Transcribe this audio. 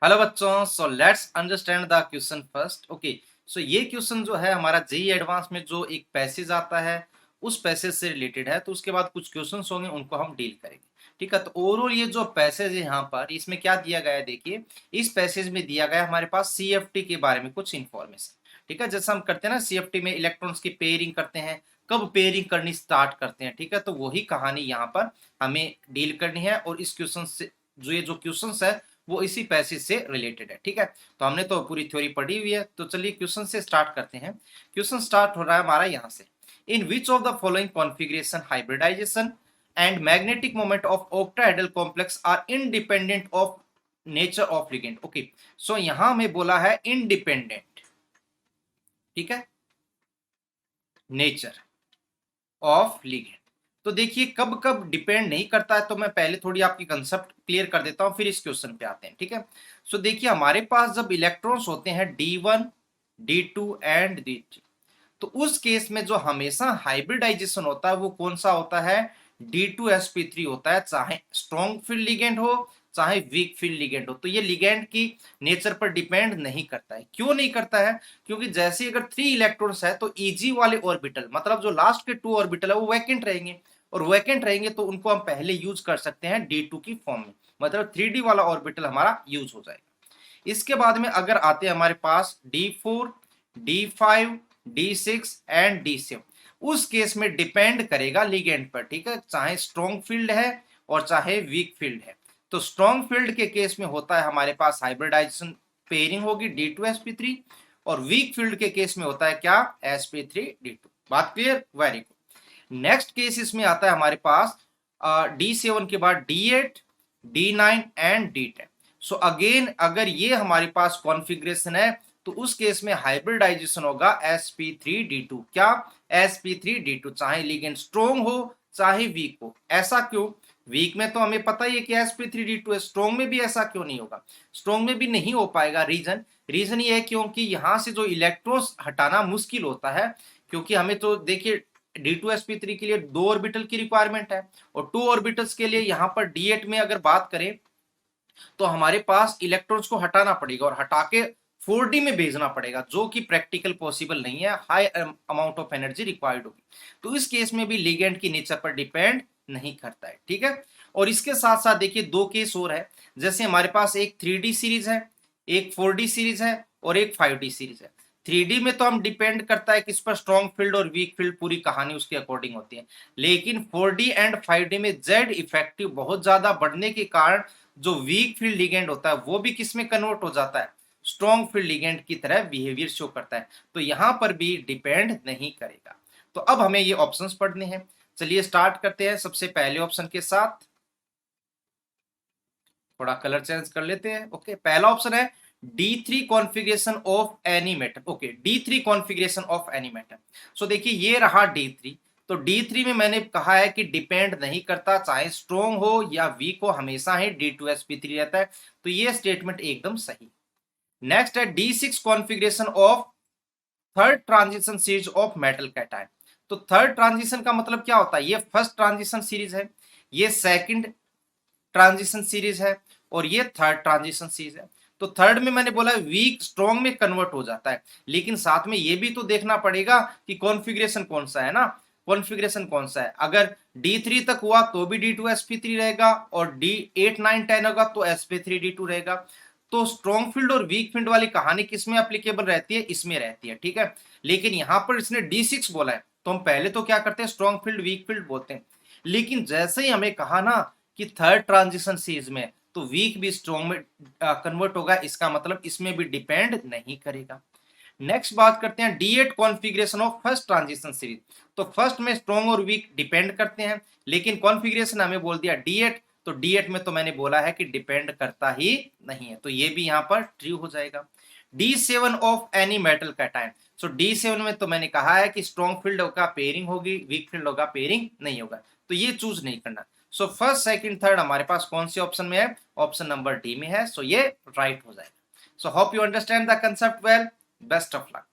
Hello बच्चों, so let's understand the question first. Okay, so ये question जो है हमारा जेई एडवांस में जो एक पैसेज आता है उस पैसेज से रिलेटेड है। तो उसके बाद कुछ क्वेश्चंस होंगे, उनको हम डील करेंगे। ठीक है, तो ओवरऑल ये जो पैसेज है यहाँ पर इसमें क्या दिया गया है, देखिए इस पैसेज में दिया गया है हमारे पास सीएफटी के बारे में कुछ इंफॉर्मेशन। ठीक है, जैसा हम करते हैं ना सीएफटी में इलेक्ट्रॉन्स की पेयरिंग करते हैं, कब पेयरिंग करनी स्टार्ट करते हैं। ठीक है, तो वही कहानी यहाँ पर हमें डील करनी है और इस क्वेश्चन से जो ये जो क्वेश्चन है वो इसी पैसेज से रिलेटेड है। ठीक है, तो हमने तो पूरी थ्योरी पढ़ी हुई है, तो चलिए क्वेश्चन से स्टार्ट करते हैं। क्वेश्चन स्टार्ट हो रहा है हमारा यहाँ से। In which of the following configuration hybridisation and magnetic moment of octahedral complex are independent of nature of ligand. Okay, so यहां में बोला है इंडिपेंडेंट, ठीक है, नेचर ऑफ लिगेंड। तो देखिए कब कब डिपेंड नहीं करता है, तो मैं पहले थोड़ी आपकी कंसेप्ट क्लियर कर देता हूं, फिर इस क्वेश्चन पे आते हैं। ठीक है, सो देखिए हमारे पास जब इलेक्ट्रॉन्स होते हैं D1, D2 एंड D3, तो उस केस में जो हमेशा हाइब्रिडाइजेशन होता है वो कौन सा होता है, D2sp3 होता है, चाहे स्ट्रॉन्ग फील्ड लिगेंड हो चाहे वीक फील्ड लिगेंड हो। तो ये लिगेंड की नेचर पर डिपेंड नहीं करता है। क्यों नहीं करता है? क्योंकि जैसे अगर 3 इलेक्ट्रॉन्स है तो ईजी वाले ऑर्बिटल, मतलब जो लास्ट के 2 ऑर्बिटल है वो वैकेंट रहेंगे, और वैकेंट रहेंगे तो उनको हम पहले यूज कर सकते हैं D2 की फॉर्म में, मतलब 3D वाला ऑर्बिटल हमारा यूज हो जाएगा। इसके बाद में अगर आते हैं हमारे पास D4, D5, D6 and D7, उस केस में डिपेंड करेगा लिगेंड पर। ठीक है, चाहे स्ट्रॉन्ग फील्ड है और चाहे वीक फील्ड है। तो स्ट्रॉन्ग फील्ड के केस में होता है हमारे पास हाइब्रिडाइजेशन, पेयरिंग होगी D2sp3, और वीक फील्ड के केस में होता है क्या, sp3d2। बात clear? Very good. Next case इसमें आता है हमारे पास D7 के बाद D8, D9 and D10। So again अगर ये हमारे पास कॉन्फ़िगरेशन है तो उस केस में हाइब्रिडाइजेशन होगा sp3d2। क्या? sp3d2, चाहे लिगेंड स्ट्रॉन्ग हो चाहे वीक हो। ऐसा क्यों? वीक में तो हमें पता ही है कि sp3d2 है, स्ट्रॉन्ग में भी ऐसा क्यों नहीं होगा? स्ट्रॉन्ग में भी नहीं हो पाएगा। रीजन ये है क्योंकि यहां से जो इलेक्ट्रॉन्स हटाना मुश्किल होता है, क्योंकि हमें तो देखिए D2sp3 के लिए 2 ऑर्बिटल की रिक्वायरमेंट है, और 2 ऑर्बिटल्स के लिए यहां पर D8 में अगर बात करें तो हमारे पास इलेक्ट्रॉन्स को हटाना पड़ेगा और हटा के 4D में भेजना पड़ेगा, जो कि प्रैक्टिकल पॉसिबल नहीं है, high amount of energy required होगी। तो इस केस में भी लिगेंड की नेचर पर डिपेंड नहीं करता है। ठीक है, और इसके साथ साथ देखिए 2 केस और है। जैसे हमारे पास एक 3D सीरीज है, एक 4D सीरीज है और एक 5D सीरीज है। 3D में तो हम डिपेंड करता है किस पर, स्ट्रॉन्ग फील्ड और वीक फील्ड, पूरी कहानी उसके अकॉर्डिंग होती है। लेकिन 4D एंड 5D में जेड इफेक्टिव बहुत ज्यादा बढ़ने के कारण जो वीक फील्ड लिगेंड होता है वो भी किस में कन्वर्ट हो जाता है, स्ट्रॉन्ग फील्ड लिगेंड की तरह बिहेवियर शो करता है। तो यहां पर भी डिपेंड नहीं करेगा। तो अब हमें ये ऑप्शंस पढ़ने हैं। चलिए स्टार्ट करते हैं सबसे पहले ऑप्शन के साथ। थोड़ा कलर चेंज कर लेते हैं। ओके, पहला ऑप्शन है D3 configuration of any metal. Okay, D3 configuration of any metal. So देखिए ये रहा D3। तो D3 में मैंने कहा है कि डिपेंड नहीं करता, चाहे स्ट्रॉन्ग हो या वीक हो, हमेशा ही D2sp3 रहता है। तो ये स्टेटमेंट एकदम सही। नेक्स्ट है D6 configuration of third transition series of metal cation. तो थर्ड ट्रांजिशन का मतलब क्या होता है, ये फर्स्ट ट्रांजिशन सीरीज है, ये सेकंड ट्रांजिशन सीरीज है, और ये थर्ड ट्रांजिशन सीरीज है। तो थर्ड में मैंने बोला वीक स्ट्रॉन्ग में कन्वर्ट हो जाता है, लेकिन साथ में ये भी तो देखना पड़ेगा कि कॉन्फ़िगरेशन कौन सा है ना, कॉन्फ़िगरेशन कौन सा है। अगर D3 तक हुआ तो भी D2sp3 रहेगा, और D8 9 10 होगा तो sp3d2 रहेगा। तो स्ट्रॉन्ग फील्ड और वीक फील्ड वाली कहानी किसमें एप्लीकेबल रहती है, इसमें रहती है। ठीक है, लेकिन यहां पर इसने D6 बोला है तो हम पहले तो क्या करते हैं, स्ट्रॉन्ग फील्ड वीक फील्ड बोलते हैं। लेकिन जैसे ही हमें कहा ना कि थर्ड ट्रांजिशन सीरीज में, तो वीक भी स्ट्रॉन्ग में कन्वर्ट होगा, इसका मतलब इसमें भी डिपेंड नहीं करेगा। नेक्स्ट बात करते हैं D8 configuration of first transition series. तो फर्स्ट में स्ट्रॉन्ग और वीक डिपेंड करते हैं, लेकिन कॉन्फ़िगरेशन हमें बोल दिया D8, तो D8 में तो मैंने बोला है कि डिपेंड करता ही नहीं है, तो ये भी यहां पर ट्रू हो जाएगा। D7 of any metal cation. So D7 में तो मैंने कहा है कि स्ट्रॉन्ग फील्ड होगा पेयरिंग होगी, वीक फील्ड होगा पेयरिंग नहीं होगा, तो ये चूज नहीं करना। सो फर्स्ट सेकंड थर्ड हमारे पास कौन से ऑप्शन में है, ऑप्शन नंबर डी में है। सो ये राइट हो जाएगा। So hope you understand the concept well. Best of luck.